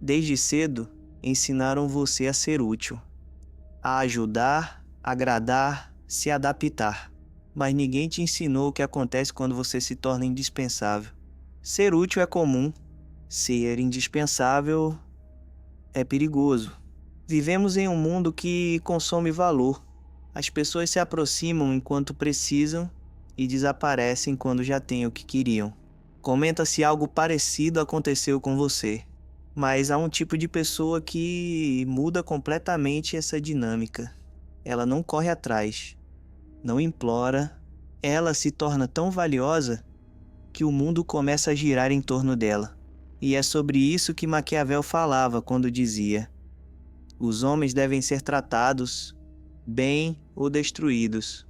Desde cedo, ensinaram você a ser útil, a ajudar, agradar, se adaptar. Mas ninguém te ensinou o que acontece quando você se torna indispensável. Ser útil é comum, ser indispensável é perigoso. Vivemos em um mundo que consome valor. As pessoas se aproximam enquanto precisam e desaparecem quando já têm o que queriam. Comenta se algo parecido aconteceu com você. Mas há um tipo de pessoa que muda completamente essa dinâmica. Ela não corre atrás, não implora. Ela se torna tão valiosa que o mundo começa a girar em torno dela. E é sobre isso que Maquiavel falava quando dizia: os homens devem ser tratados bem ou destruídos,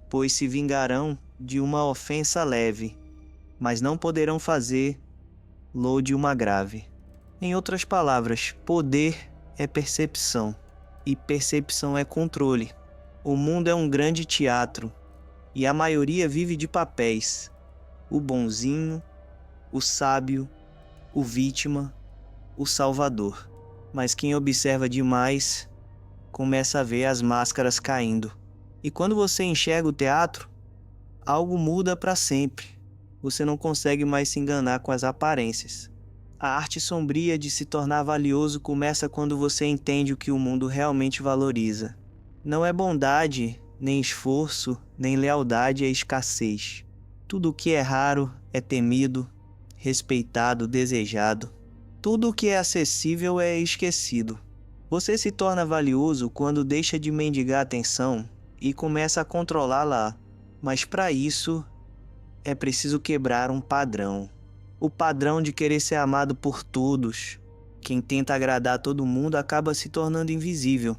pois se vingarão de uma ofensa leve, mas não poderão fazê-lo de uma grave. Em outras palavras, poder é percepção, e percepção é controle. O mundo é um grande teatro, e a maioria vive de papéis: o bonzinho, o sábio, o vítima, o salvador. Mas quem observa demais começa a ver as máscaras caindo. E quando você enxerga o teatro, algo muda para sempre. Você não consegue mais se enganar com as aparências. A arte sombria de se tornar valioso começa quando você entende o que o mundo realmente valoriza. Não é bondade, nem esforço, nem lealdade, é escassez. Tudo o que é raro é temido, respeitado, desejado. Tudo o que é acessível é esquecido. Você se torna valioso quando deixa de mendigar atenção e começa a controlá-la. Mas para isso, é preciso quebrar um padrão. O padrão de querer ser amado por todos. Quem tenta agradar todo mundo acaba se tornando invisível.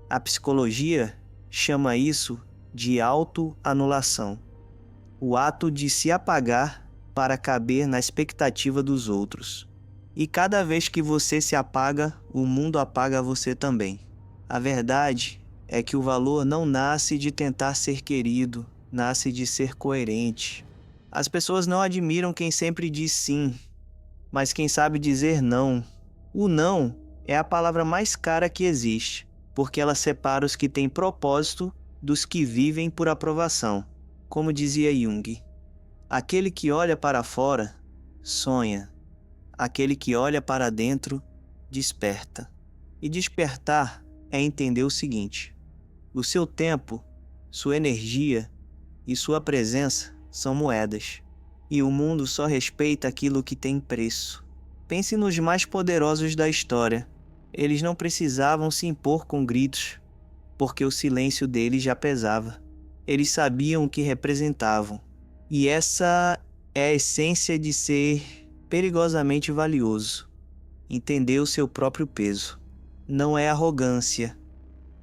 A psicologia chama isso de autoanulação. O ato de se apagar para caber na expectativa dos outros. E cada vez que você se apaga, o mundo apaga você também. A verdade é que o valor não nasce de tentar ser querido, nasce de ser coerente. As pessoas não admiram quem sempre diz sim, mas quem sabe dizer não. O não é a palavra mais cara que existe, porque ela separa os que têm propósito dos que vivem por aprovação. Como dizia Jung, aquele que olha para fora, sonha. Aquele que olha para dentro, desperta. E despertar é entender o seguinte: o seu tempo, sua energia e sua presença são moedas. E o mundo só respeita aquilo que tem preço. Pense nos mais poderosos da história. Eles não precisavam se impor com gritos, porque o silêncio deles já pesava. Eles sabiam o que representavam. E essa é a essência de ser perigosamente valioso. Entender o seu próprio peso. Não é arrogância,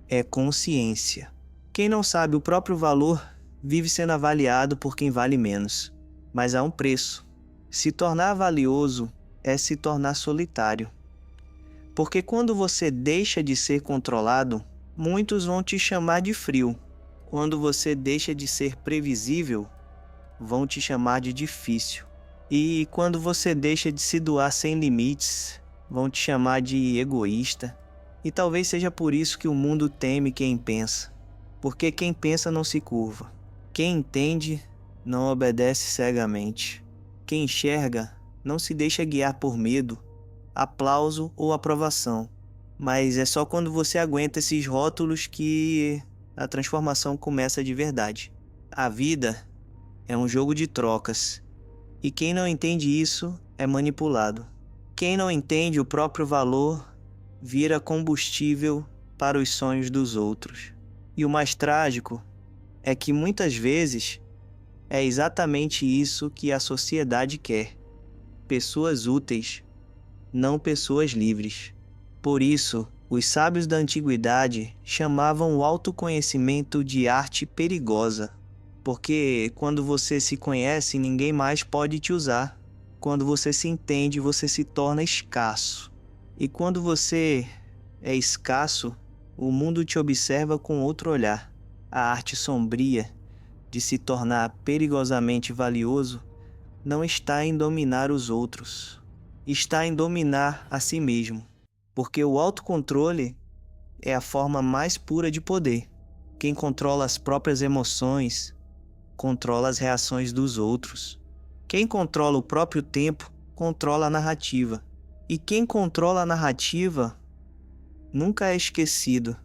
é consciência. Quem não sabe o próprio valor vive sendo avaliado por quem vale menos. Mas há um preço. Se tornar valioso é se tornar solitário. Porque quando você deixa de ser controlado, muitos vão te chamar de frio. Quando você deixa de ser previsível, vão te chamar de difícil. E quando você deixa de se doar sem limites, vão te chamar de egoísta. E talvez seja por isso que o mundo teme quem pensa. Porque quem pensa não se curva. Quem entende não obedece cegamente. Quem enxerga não se deixa guiar por medo, aplauso ou aprovação. Mas é só quando você aguenta esses rótulos que a transformação começa de verdade. A vida é um jogo de trocas. E quem não entende isso é manipulado. Quem não entende o próprio valor vira combustível para os sonhos dos outros. E o mais trágico é que muitas vezes é exatamente isso que a sociedade quer: pessoas úteis, não pessoas livres. Por isso, os sábios da antiguidade chamavam o autoconhecimento de arte perigosa. Porque quando você se conhece, ninguém mais pode te usar. Quando você se entende, você se torna escasso. E quando você é escasso, o mundo te observa com outro olhar. A arte sombria de se tornar perigosamente valioso não está em dominar os outros. Está em dominar a si mesmo. porque o autocontrole é a forma mais pura de poder. Quem controla as próprias emoções, controla as reações dos outros. Quem controla o próprio tempo, controla a narrativa. E quem controla a narrativa nunca é esquecido.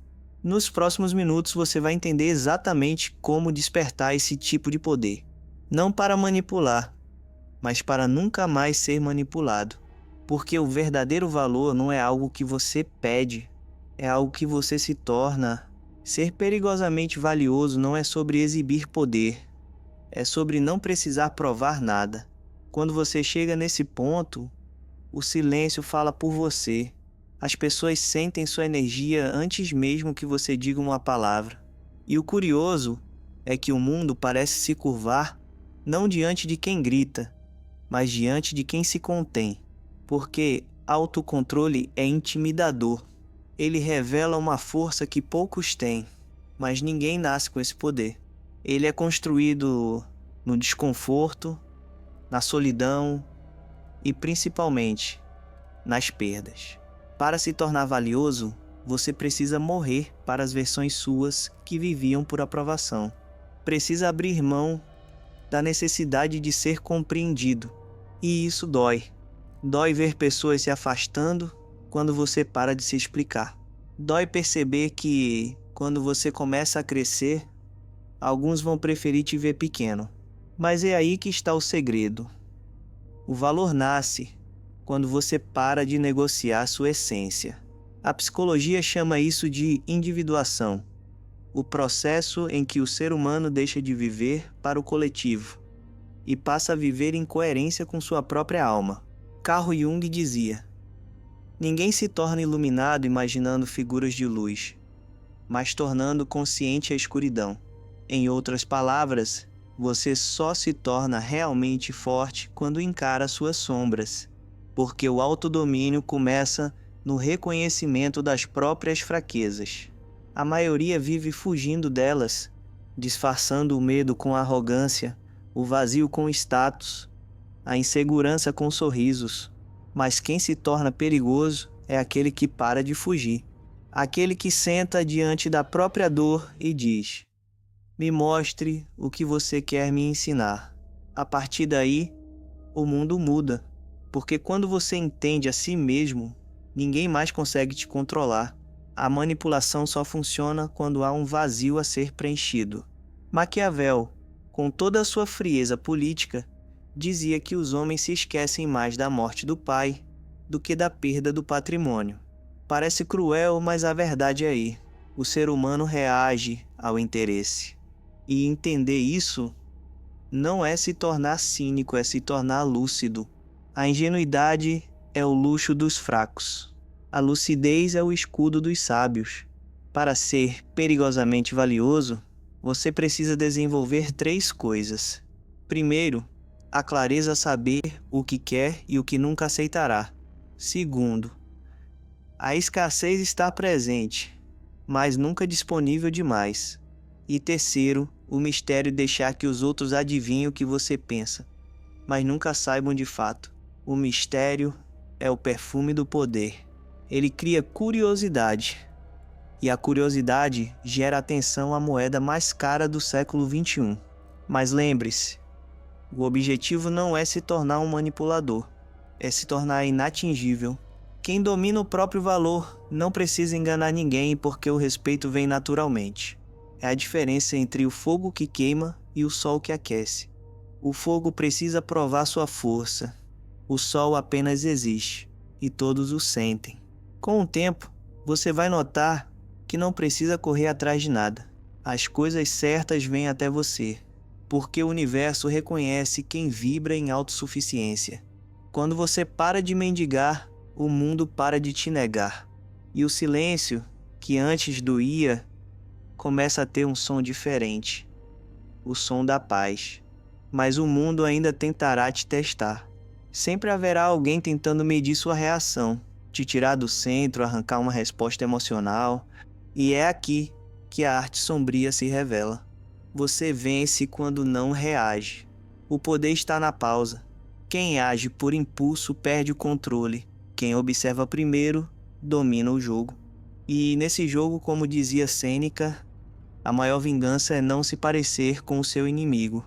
Nos próximos minutos você vai entender exatamente como despertar esse tipo de poder. Não para manipular, mas para nunca mais ser manipulado. Porque o verdadeiro valor não é algo que você pede, é algo que você se torna. Ser perigosamente valioso não é sobre exibir poder, é sobre não precisar provar nada. Quando você chega nesse ponto, o silêncio fala por você. As pessoas sentem sua energia antes mesmo que você diga uma palavra. E o curioso é que o mundo parece se curvar não diante de quem grita, mas diante de quem se contém. Porque autocontrole é intimidador. Ele revela uma força que poucos têm, mas ninguém nasce com esse poder. Ele é construído no desconforto, na solidão e principalmente nas perdas. Para se tornar valioso, você precisa morrer para as versões suas que viviam por aprovação. Precisa abrir mão da necessidade de ser compreendido. E isso dói. Dói ver pessoas se afastando quando você para de se explicar. Dói perceber que, quando você começa a crescer, alguns vão preferir te ver pequeno. Mas é aí que está o segredo. O valor nasce quando você para de negociar sua essência. A psicologia chama isso de individuação, o processo em que o ser humano deixa de viver para o coletivo e passa a viver em coerência com sua própria alma. Carl Jung dizia: ninguém se torna iluminado imaginando figuras de luz, mas tornando consciente a escuridão. Em outras palavras, você só se torna realmente forte quando encara suas sombras, porque o autodomínio começa no reconhecimento das próprias fraquezas. A maioria vive fugindo delas, disfarçando o medo com arrogância, o vazio com status, a insegurança com sorrisos. Mas quem se torna perigoso é aquele que para de fugir. Aquele que senta diante da própria dor e diz: me mostre o que você quer me ensinar. A partir daí, o mundo muda. Porque quando você entende a si mesmo, ninguém mais consegue te controlar. A manipulação só funciona quando há um vazio a ser preenchido. Maquiavel, com toda a sua frieza política, dizia que os homens se esquecem mais da morte do pai do que da perda do patrimônio. Parece cruel, mas a verdade é aí. O ser humano reage ao interesse. E entender isso não é se tornar cínico, é se tornar lúcido. A ingenuidade é o luxo dos fracos. A lucidez é o escudo dos sábios. Para ser perigosamente valioso, você precisa desenvolver 3 coisas. Primeiro, a clareza a saber o que quer e o que nunca aceitará. Segundo, a escassez está presente, mas nunca disponível demais. E terceiro, o mistério deixar que os outros adivinhem o que você pensa, mas nunca saibam de fato. O mistério é o perfume do poder. Ele cria curiosidade. E a curiosidade gera atenção à moeda mais cara do século XXI. Mas lembre-se, o objetivo não é se tornar um manipulador, é se tornar inatingível. Quem domina o próprio valor não precisa enganar ninguém porque o respeito vem naturalmente. É a diferença entre o fogo que queima e o sol que aquece. O fogo precisa provar sua força. O sol apenas existe, e todos o sentem. Com o tempo, você vai notar que não precisa correr atrás de nada. As coisas certas vêm até você, porque o universo reconhece quem vibra em autossuficiência. Quando você para de mendigar, o mundo para de te negar. E o silêncio, que antes doía, começa a ter um som diferente. O som da paz. Mas o mundo ainda tentará te testar. Sempre haverá alguém tentando medir sua reação, te tirar do centro, arrancar uma resposta emocional. E é aqui que a arte sombria se revela. Você vence quando não reage. O poder está na pausa. Quem age por impulso perde o controle. Quem observa primeiro domina o jogo. E nesse jogo, como dizia Sêneca, a maior vingança é não se parecer com o seu inimigo.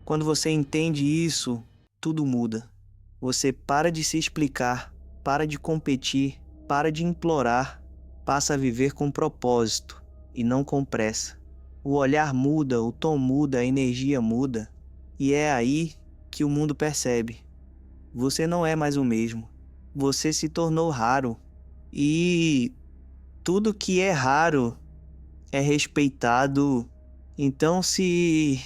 Quando você entende isso, tudo muda. Você para de se explicar, para de competir, para de implorar, passa a viver com propósito e não com pressa. O olhar muda, o tom muda, a energia muda, e é aí que o mundo percebe. Você não é mais o mesmo. Você se tornou raro. E tudo que é raro é respeitado. Então, se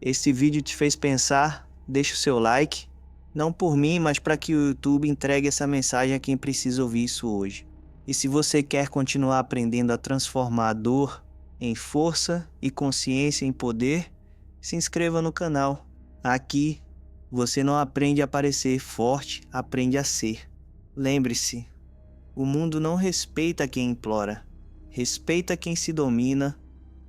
esse vídeo te fez pensar, deixa o seu like. Não por mim, mas para que o YouTube entregue essa mensagem a quem precisa ouvir isso hoje. E se você quer continuar aprendendo a transformar a dor em força e consciência em poder, se inscreva no canal. Aqui, você não aprende a parecer forte, aprende a ser. Lembre-se, o mundo não respeita quem implora, respeita quem se domina,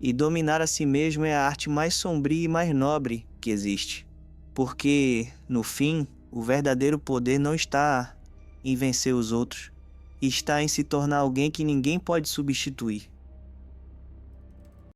e dominar a si mesmo é a arte mais sombria e mais nobre que existe. Porque, no fim, o verdadeiro poder não está em vencer os outros, está em se tornar alguém que ninguém pode substituir.